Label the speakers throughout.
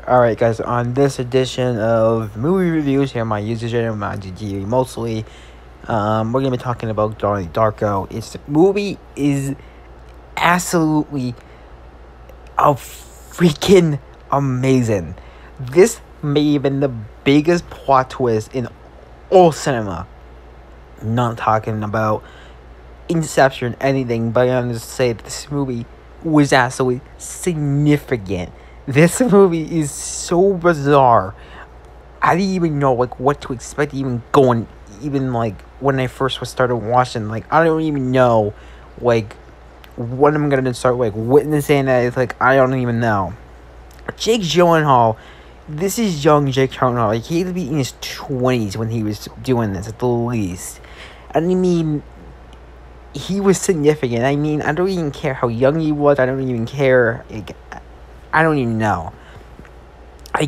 Speaker 1: Alright guys, on this edition of movie reviews here on my user channel, my GG mostly, we're going to be talking about Donnie Darko. This movie is absolutely freaking amazing. This may have been the biggest plot twist in all cinema. Not talking about Inception, anything, but I'm just say that this movie was absolutely significant. This movie is so bizarre. I didn't even know what to expect even when I first started watching. I don't even know what I'm gonna start witnessing. I don't even know. Jake Gyllenhaal. This is young Jake Gyllenhaal. He had to be in his 20s when he was doing this at the least. I mean, he was significant. I mean, I don't even care how young he was. I don't even care. I don't even know.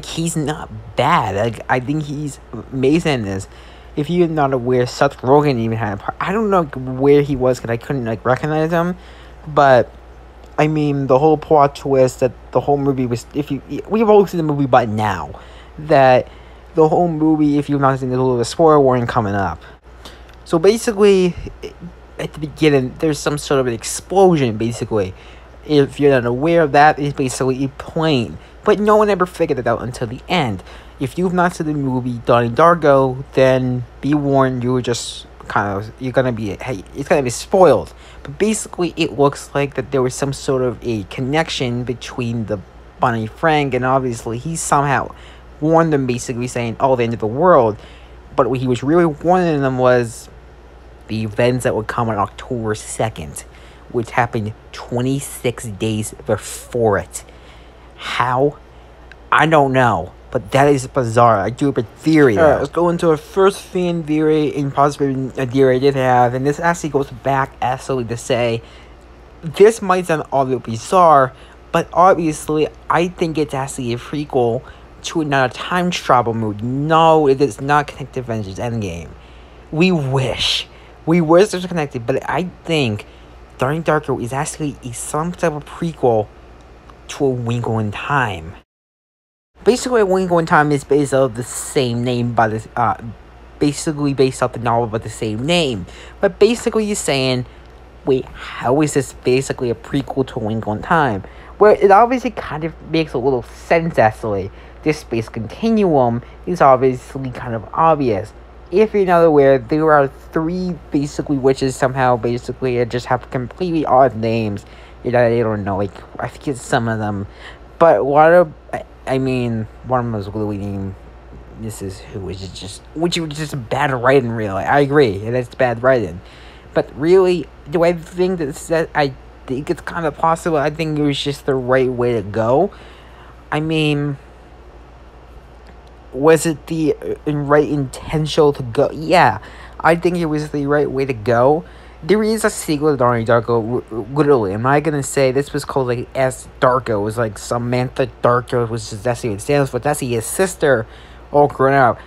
Speaker 1: He's not bad. I think he's amazing in this. If you're not aware, Seth Rogen even had a part. I don't know where he was because I couldn't recognize him. But I mean, the whole plot twist that the whole movie was. We've all seen the movie by now, that the whole movie, if you've not seen, there's a little spoiler warning coming up. So basically, at the beginning, there's some sort of an explosion. Basically, if you're not aware of that, it's basically a plane. But no one ever figured it out until the end. If you've not seen the movie Donnie Darko, then be warned, it's gonna be spoiled. But basically, it looks like that there was some sort of a connection between the Bonnie Frank, and obviously he somehow warned them, basically saying, "Oh, the end of the world." But what he was really warning them was the events that would come on October 2nd, which happened 26 days before it. How? I don't know. But that is bizarre. I do have a theory. Alright, let's go into a first fan theory, and possibly a theory I did have. And this actually goes back actually to say, this might sound oddly bizarre, but obviously I think it's actually a prequel to another time travel movie. No, it does not connect to Avengers Endgame. We wish it was connected, but I think Donnie Darko is actually some type of prequel to A Wrinkle in Time. Basically, A Wrinkle in Time is based off the same name, basically based off the novel by the same name. But basically, you're saying, wait, how is this basically a prequel to A Wrinkle in Time? Where it obviously kind of makes a little sense, actually. This space continuum is obviously kind of obvious. If you're not aware, there are 3 basically witches somehow, basically, just have completely odd names. I don't know, I think it's some of them. But one of them was really named Mrs. Who, which was just bad writing, really. I agree, that's bad writing. But really, do I think I think it's kind of possible? I think it was just the right way to go. I mean, was it the right intention to go? Yeah, I think it was the right way to go. There is a sequel to Donnie Darko, literally. I'm not gonna say this was called S. Darko. It was Samantha Darko, which is that's what it stands for. That's his sister, all grown up.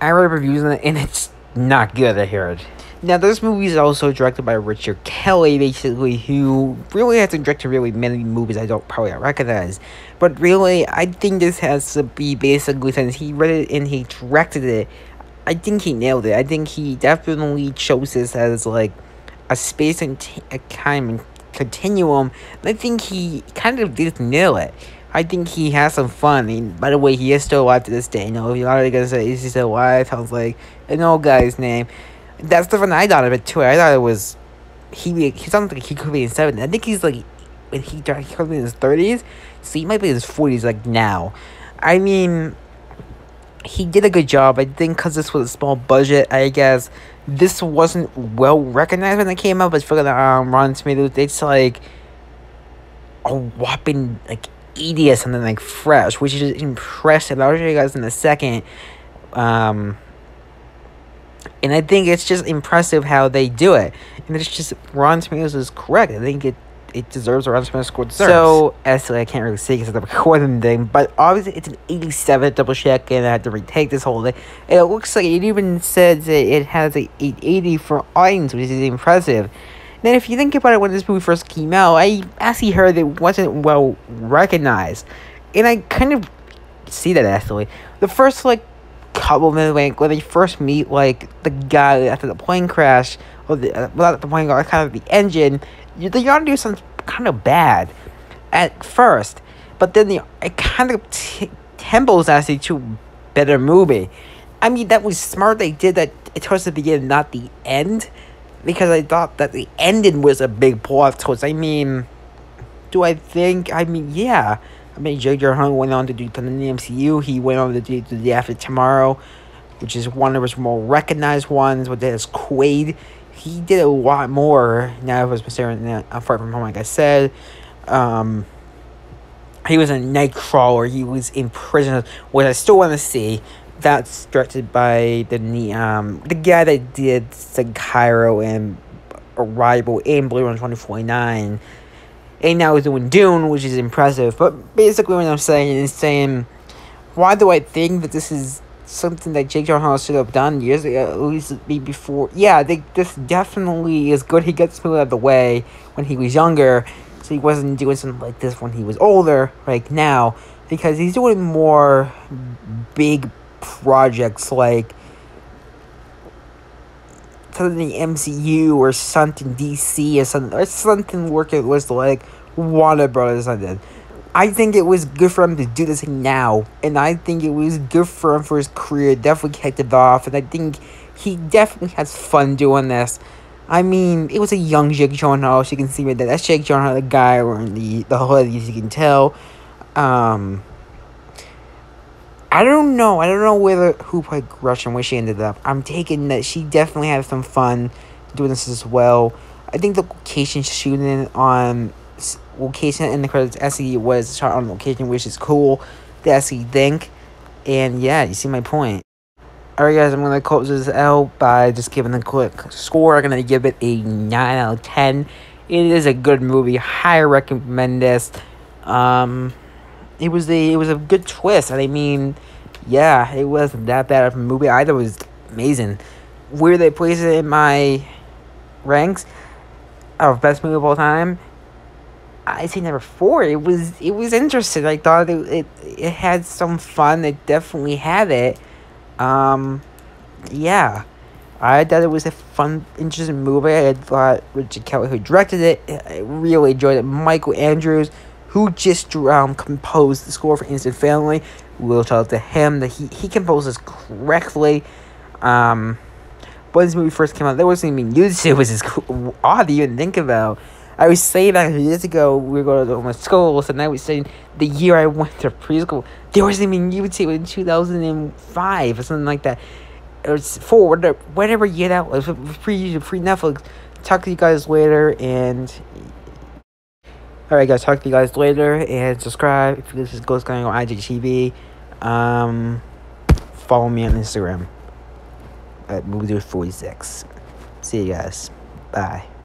Speaker 1: I read reviews on it, and it's not good, I heard. Now, this movie is also directed by Richard Kelly, basically, who really hasn't directed really many movies I don't probably recognize. But really, I think this has to be basically, since he read it and he directed it, I think he nailed it. I think he definitely chose this as, a space and a time continuum. And I think he kind of did nail it. I think he has some fun. And by the way, he is still alive to this day. If you're already gonna say, is he still alive? Sounds like an old guy's name. That's the fun I thought of it too. I thought it was he sounds like he could be in 70s. I think he's when he died, he could be in his 30s. So he might be in his 40s now. I mean, he did a good job. I think because this was a small budget, I guess this wasn't well recognized when it came out. But for the Rotten Tomatoes, it's a whopping 80 or something, fresh, which is impressive. I'll show you guys in a second. And I think it's just impressive how they do it. And it's just, Rotten Tomatoes is correct. I think it deserves a Rotten Tomatoes score. So, actually, I can't really say because of the recording thing, but obviously it's an 87 double check, and I had to retake this whole thing. And it looks like it even says that it has a 880 for audience, which is impressive. Then if you think about it, when this movie first came out, I actually heard it wasn't well recognized. And I kind of see that actually. The first like couple minutes when they first meet like the guy after the plane crash or not the plane crash, kind of the engine, they ought to do something kind of bad at first, but then it kind of tempos actually to a better movie. I mean, that was smart. They did that towards the beginning, not the end, because I thought that the ending was a big plot twist. I mean, do I think? I mean, yeah. I mean, Jake Gyllenhaal went on to do something in the MCU. He went on to do The Day After Tomorrow, which is one of his more recognized ones. With his Quaid, he did a lot more. Now, it was considering Far From Home, like I said. He was in Nightcrawler. He was in Prisoners, which I still want to see. That's directed by the guy that did Cairo and Arrival and Blade Runner 2049. And now he's doing Dune, which is impressive. But basically what I'm saying is why do I think that this is something that Jake Gyllenhaal should have done years ago, at least before? Yeah, this definitely is good. He gets moved out of the way when he was younger, so he wasn't doing something like this when he was older, like now, because he's doing more big projects like something in the MCU or something DC or something working with like Warner Brothers or something. I think it was good for him to do this thing now, and I think it was good for him for his career. Definitely kicked it off, and I think he definitely has fun doing this. I mean, it was a young Jake Gyllenhaal. So you can see right there. That's Jake Gyllenhaal, the guy wearing the hoodie, as you can tell. I don't know who played Russian, where she ended up. I'm taking that she definitely had some fun doing this as well. I think the location shooting in the credits actually was shot on location, which is cool. They actually think. And yeah, you see my point. Alright guys, I'm going to close this out by just giving a quick score. I'm going to give it a 9 out of 10. It is a good movie. Highly recommend this. It was a good twist, and I mean, yeah, it wasn't that bad of a movie. I thought it was amazing. Where they place it in my ranks of best movie of all time, I say number 4. It was interesting. I thought it had some fun. It definitely had it. Yeah, I thought it was a fun, interesting movie. I thought Richard Kelly, who directed it, I really enjoyed it. Michael Andrews, who just composed the score for Instant Family. We'll shout out to him that he composed this correctly. When this movie first came out, there wasn't even YouTube, which is odd to even think about. I was saying that years ago, we were going to my school, and I was saying the year I went to preschool, there wasn't even YouTube in 2005 or something like that. It was 4, whatever year that was, free Netflix. Talk to you guys later, and alright guys, talk to you guys later, and subscribe if this is going on IGTV. Follow me on Instagram at movie46. See you guys. Bye.